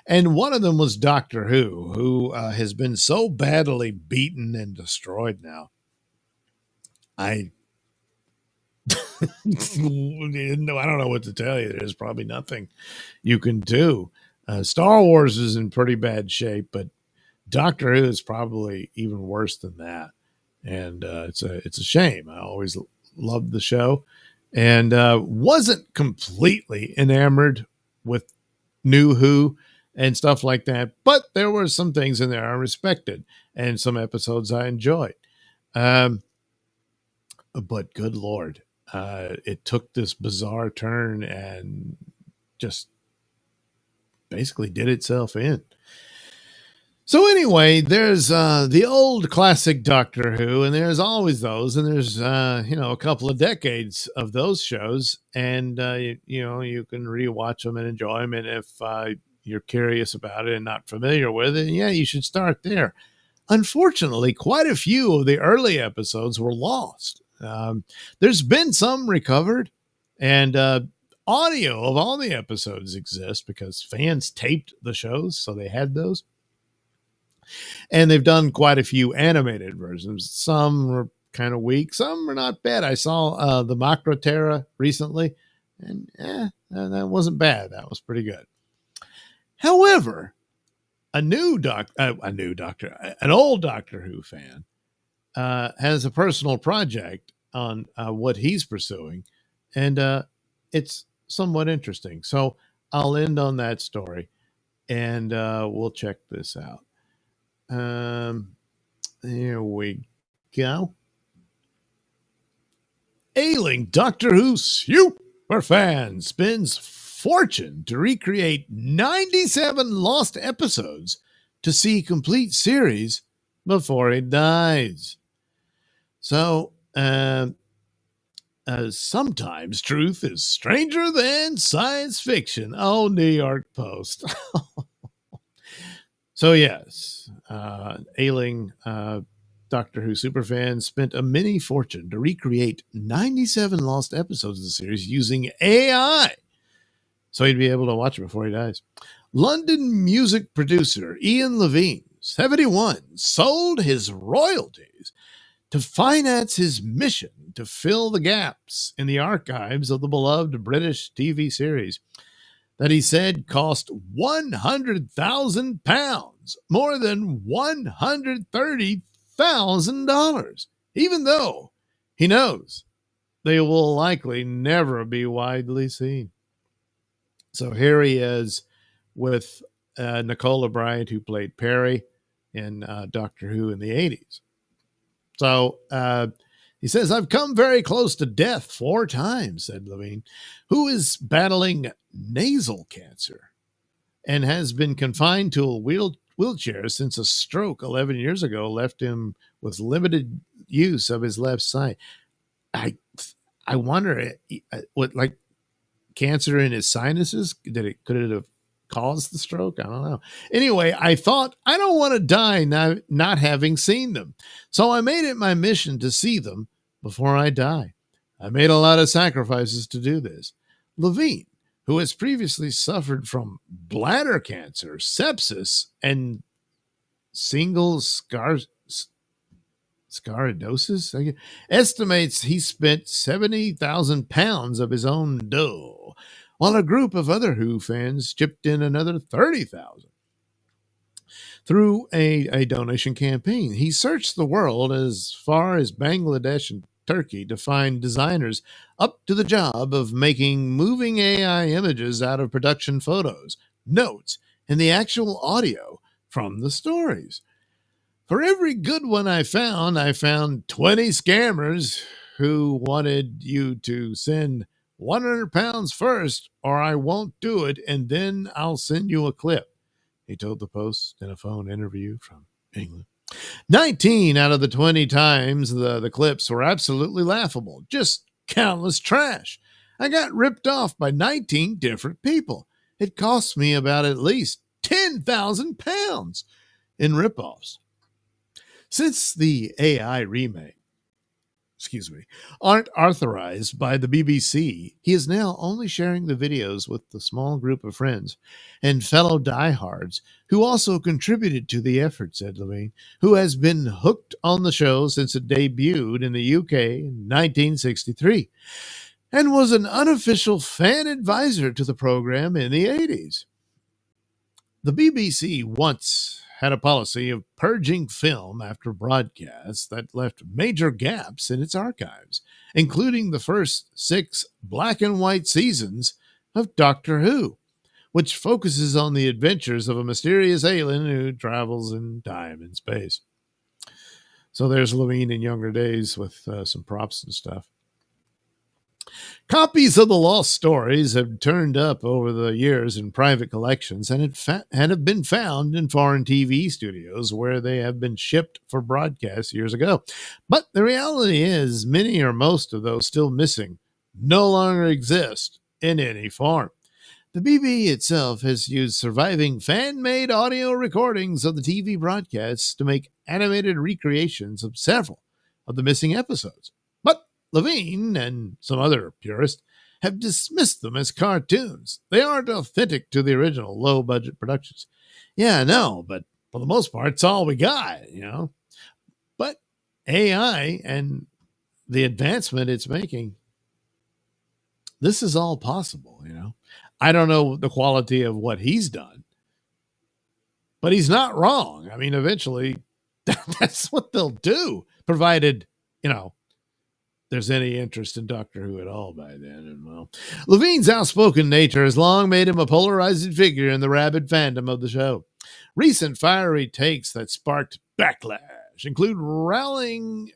and one of them was Doctor who has been so badly beaten and destroyed now. I don't know what to tell you. There's probably nothing you can do. Star Wars is in pretty bad shape, but Doctor Who is probably even worse than that, and it's a shame. I always loved the show, and wasn't completely enamored with New Who and stuff like that, but there were some things in there I respected, and some episodes I enjoyed. But good Lord, it took this bizarre turn and just basically did itself in. So anyway, there's the old classic Doctor Who, and there's always those, and there's a couple of decades of those shows, and you can rewatch them and enjoy them. And if you're curious about it and not familiar with it, yeah, you should start there. Unfortunately, quite a few of the early episodes were lost. There's been some recovered, and audio of all the episodes exists because fans taped the shows, so they had those. And they've done quite a few animated versions. Some were kind of weak, some are not bad. I saw the Macra Terra recently, and that wasn't bad. That was pretty good. However, an old Doctor Who fan has a personal project on what he's pursuing, and it's somewhat interesting. So I'll end on that story, and we'll check this out. Here we go. Ailing Doctor Who super fan spends fortune to recreate 97 lost episodes to see complete series before he dies. So, sometimes truth is stranger than science fiction. Oh, New York Post. So, yes, ailing Doctor Who superfans spent a mini fortune to recreate 97 lost episodes of the series using AI, so he'd be able to watch it before he dies. London music producer Ian Levine, 71, sold his royalties to finance his mission to fill the gaps in the archives of the beloved British TV series that he said cost £100,000, more than $130,000, even though he knows they will likely never be widely seen. So here he is with Nicola Bryant, who played Perry in Doctor Who in the 80s. So he says, "I've come very close to death 4 times," said Levine, who is battling nasal cancer and has been confined to a wheelchair since a stroke 11 years ago left him with limited use of his left side. I wonder what, like, cancer in his sinuses? Could it have caused the stroke. I don't know. Anyway, I thought I don't want to die not having seen them. So I made it my mission to see them before I die. I made a lot of sacrifices to do this. Levine, who has previously suffered from bladder cancer, sepsis, and single sclerosis, estimates he spent 70,000 pounds of his own dough, while a group of other Who fans chipped in another 30,000 through a donation campaign. He searched the world as far as Bangladesh and Turkey to find designers up to the job of making moving AI images out of production photos, notes, and the actual audio from the stories. For every good one I found 20 scammers who wanted you to send 100 pounds first, or I won't do it, and then I'll send you a clip, he told the Post in a phone interview from England. 19 out of the 20 times the clips were absolutely laughable, just countless trash. I got ripped off by 19 different people. It cost me about at least 10,000 pounds in ripoffs. Since the AI remake, aren't authorized by the BBC, he is now only sharing the videos with the small group of friends and fellow diehards who also contributed to the effort, said Levine, who has been hooked on the show since it debuted in the UK in 1963 and was an unofficial fan advisor to the program in the 80s. The BBC once had a policy of purging film after broadcasts that left major gaps in its archives, including the first 6 black and white seasons of Doctor Who, which focuses on the adventures of a mysterious alien who travels in time and space. So there's Levine in younger days with some props and stuff. Copies of the lost stories have turned up over the years in private collections and have been found in foreign TV studios where they have been shipped for broadcast years ago. But the reality is many or most of those still missing no longer exist in any form. The BBC itself has used surviving fan-made audio recordings of the TV broadcasts to make animated recreations of several of the missing episodes. But Levine and some other purists have dismissed them as cartoons. They aren't authentic to the original low-budget productions. Yeah, I know, but for the most part, it's all we got, But AI and the advancement it's making, this is all possible, I don't know the quality of what he's done, but he's not wrong. I mean, eventually, that's what they'll do, provided, there's any interest in Doctor Who at all by then. And well, Levine's outspoken nature has long made him a polarizing figure in the rabid fandom of the show. Recent fiery takes that sparked backlash include railing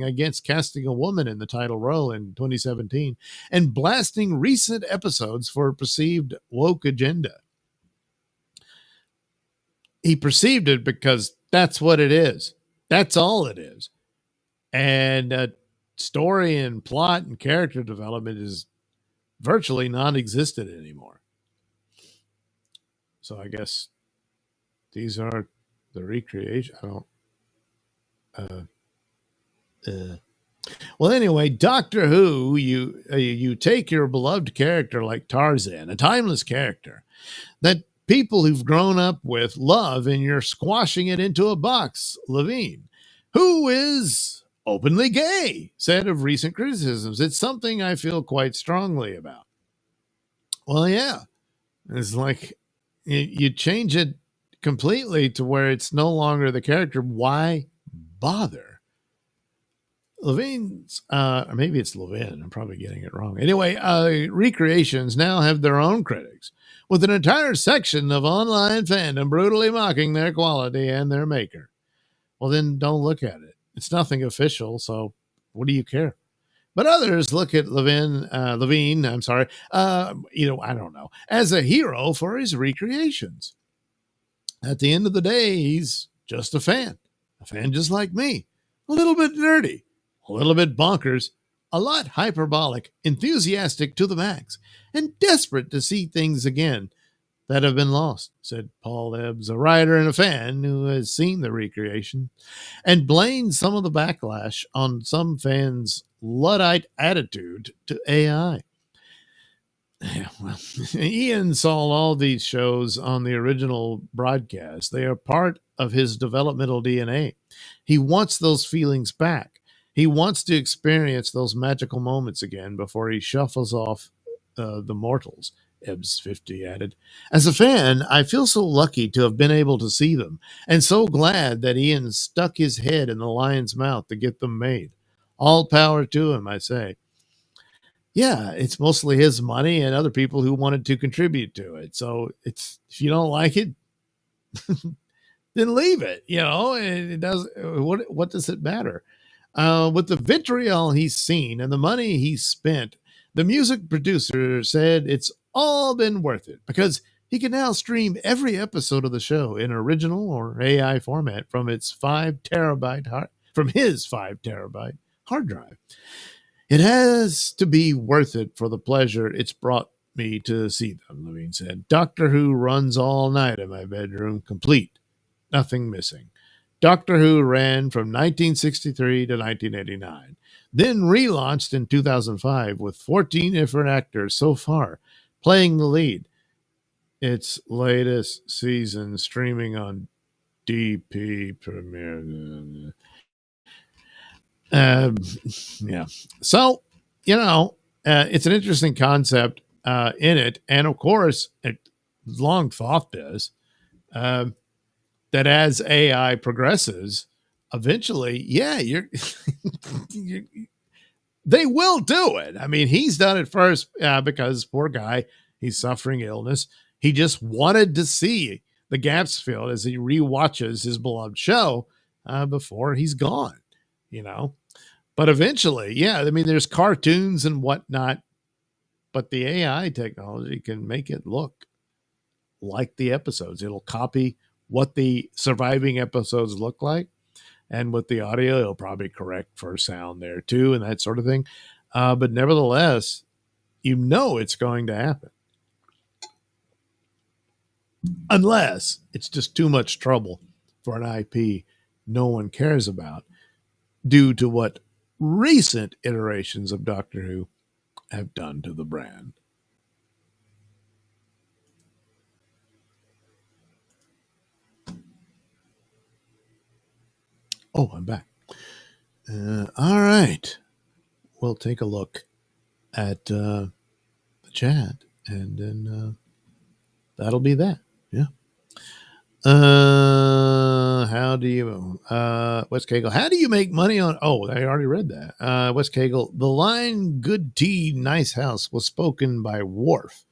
against casting a woman in the title role in 2017 and blasting recent episodes for a perceived woke agenda. He perceived it because that's what it is. That's all it is. And story and plot and character development is virtually non-existent anymore. So I guess these are the recreation. Well, anyway, Doctor Who, you take your beloved character like Tarzan, a timeless character that people who've grown up with love, and you're squashing it into a box. Levine, who is openly gay, said of recent criticisms, it's something I feel quite strongly about. Well, yeah, it's like you change it completely to where it's no longer the character. Why bother? Levine's, or maybe it's Levine, I'm probably getting it wrong. Anyway, recreations now have their own critics, with an entire section of online fandom brutally mocking their quality and their maker. Well, then don't look at it. It's nothing official, so what do you care? But others look at Levine, I don't know, as a hero for his recreations. At the end of the day, he's just a fan just like me, a little bit nerdy, a little bit bonkers, a lot hyperbolic, enthusiastic to the max, and desperate to see things again that have been lost, said Paul Ebbs, a writer and a fan who has seen the recreation, and blamed some of the backlash on some fans' Luddite attitude to AI. Yeah, well, Ian saw all these shows on the original broadcast. They are part of his developmental DNA. He wants those feelings back. He wants to experience those magical moments again before he shuffles off the mortals, Ebbs 50 added. As a fan, I feel so lucky to have been able to see them, and so glad that Ian stuck his head in the lion's mouth to get them made. All power to him, I say. Yeah, it's mostly his money and other people who wanted to contribute to it. So it's, if you don't like it, then leave it. You know, and it does. What does it matter? With the vitriol he's seen and the money he's spent, the music producer said it's all been worth it because he can now stream every episode of the show in original or AI format from its 5 terabyte from his 5 terabyte hard drive. It has to be worth it for the pleasure it's brought me to see them, Levine said. Doctor Who runs all night in my bedroom, complete, nothing missing. Doctor Who ran from 1963 to 1989, then relaunched in 2005 with 14 different actors so far playing the lead. Its latest season streaming on DP Premiere. Yeah. So, it's an interesting concept in it. And of course, it long thought this, that as AI progresses, eventually, they will do it. I mean, he's done it first because poor guy, he's suffering illness. He just wanted to see the gaps filled as he rewatches his beloved show before he's gone, But eventually, I mean, there's cartoons and whatnot, but the AI technology can make it look like the episodes. It'll copy what the surviving episodes look like. And with the audio, it'll probably correct for sound there too and that sort of thing. But nevertheless, it's going to happen. Unless it's just too much trouble for an IP no one cares about due to what recent iterations of Doctor Who have done to the brand. Oh, I'm back. All right. We'll take a look at the chat, and then that'll be that. Yeah. How do you, West Cagle, how do you make money on, oh, I already read that. West Cagle, the line good tea, nice house was spoken by Worf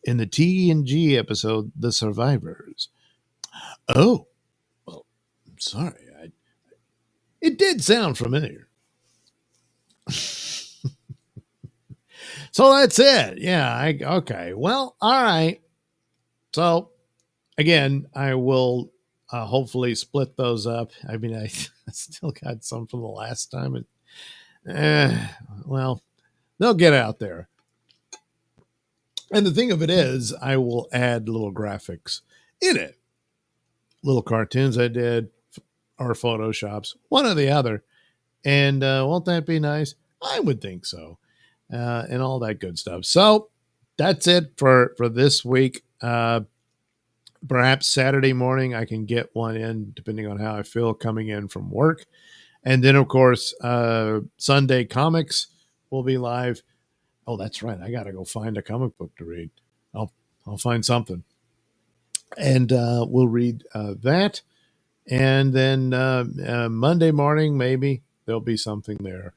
in the T&G episode, The Survivors. Oh, well, I'm sorry. It did sound familiar. So that's it. Yeah. Okay. Well, all right. So again, I will hopefully split those up. I mean, I still got some from the last time. Well, they'll get out there. And the thing of it is, I will add little graphics in it. Little cartoons I did, or Photoshops, one or the other. And won't that be nice? I would think so. And all that good stuff. So that's it for this week. Perhaps Saturday morning I can get one in, depending on how I feel coming in from work. And then, of course, Sunday comics will be live. Oh, that's right. I got to go find a comic book to read. I'll find something. And we'll read that. And then Monday morning, maybe there'll be something there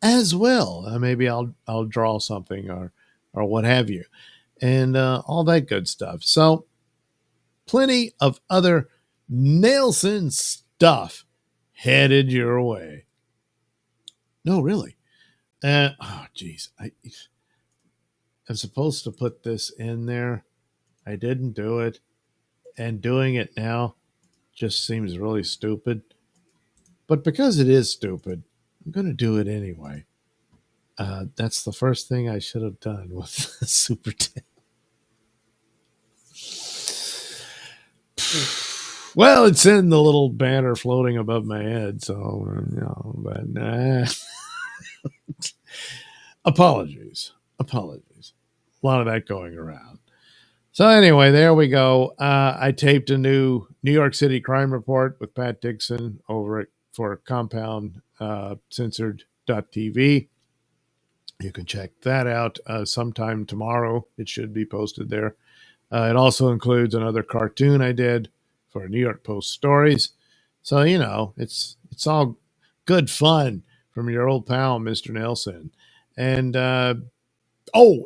as well. Maybe I'll draw something or what have you, and all that good stuff. So plenty of other Nailsin stuff headed your way. No, really. Oh, geez. I'm supposed to put this in there. I didn't do it. And doing it now just seems really stupid. But because it is stupid, I'm going to do it anyway. That's the first thing I should have done with Super 10. Well, it's in the little banner floating above my head, so but nah. Apologies. A lot of that going around. So anyway, there we go. I taped a new New York City crime report with Pat Dixon over for Compound Censored.tv. You can check that out sometime tomorrow. It should be posted there. It also includes another cartoon I did for New York Post Stories. So, it's all good fun from your old pal, Mr. Nailsin. And,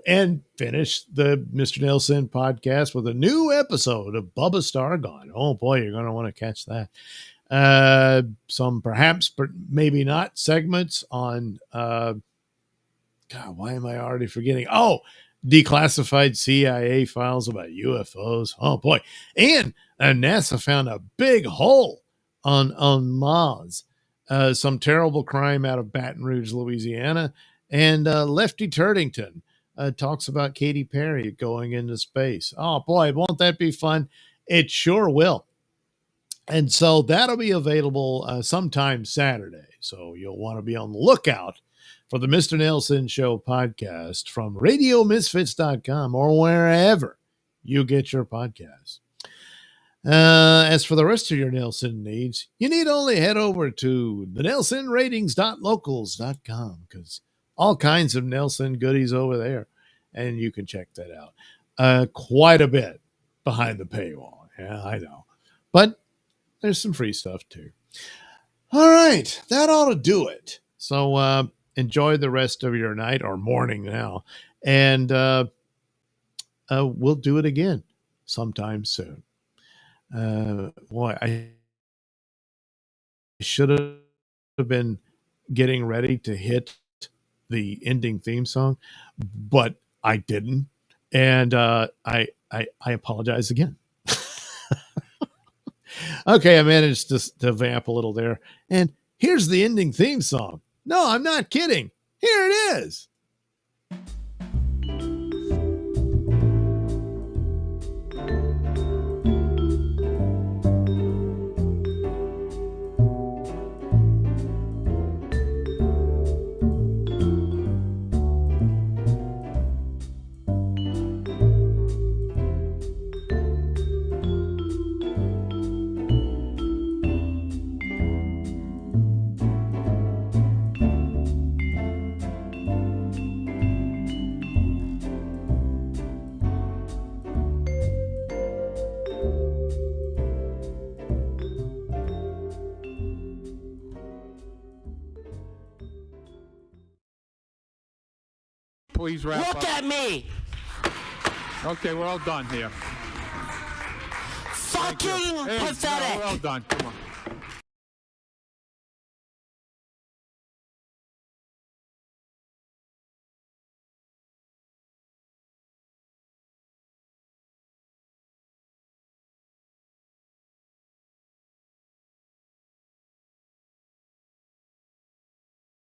and finish the Mr. Nailsin podcast with a new episode of Bubba Stargone. Oh, boy, you're going to want to catch that. Some perhaps, but maybe not segments on, God, why am I already forgetting? Oh, declassified CIA files about UFOs. Oh boy. And NASA found a big hole on Mars. Some terrible crime out of Baton Rouge, Louisiana. And Lefty Turdington talks about Katy Perry going into space. Oh boy, won't that be fun? It sure will. And so that'll be available sometime Saturday. So you'll want to be on the lookout for the Mr. Nailsin Show podcast from RadioMisfits.com or wherever you get your podcasts. As for the rest of your Nailsin needs, you need only head over to the NailsinRatings.locals.com because all kinds of Nailsin goodies over there, and you can check that out. Quite a bit behind the paywall. Yeah, I know. But there's some free stuff too. All right, that ought to do it. So, enjoy the rest of your night or morning now. And we'll do it again sometime soon. Boy, I should have been getting ready to hit the ending theme song, but I didn't. And I apologize again. Okay, I managed to vamp a little there. And here's the ending theme song. No, I'm not kidding. Here it is. Please wrap up. Look at me! Okay, we're all done here. Fucking Hey, pathetic! no, we're all done. Come on.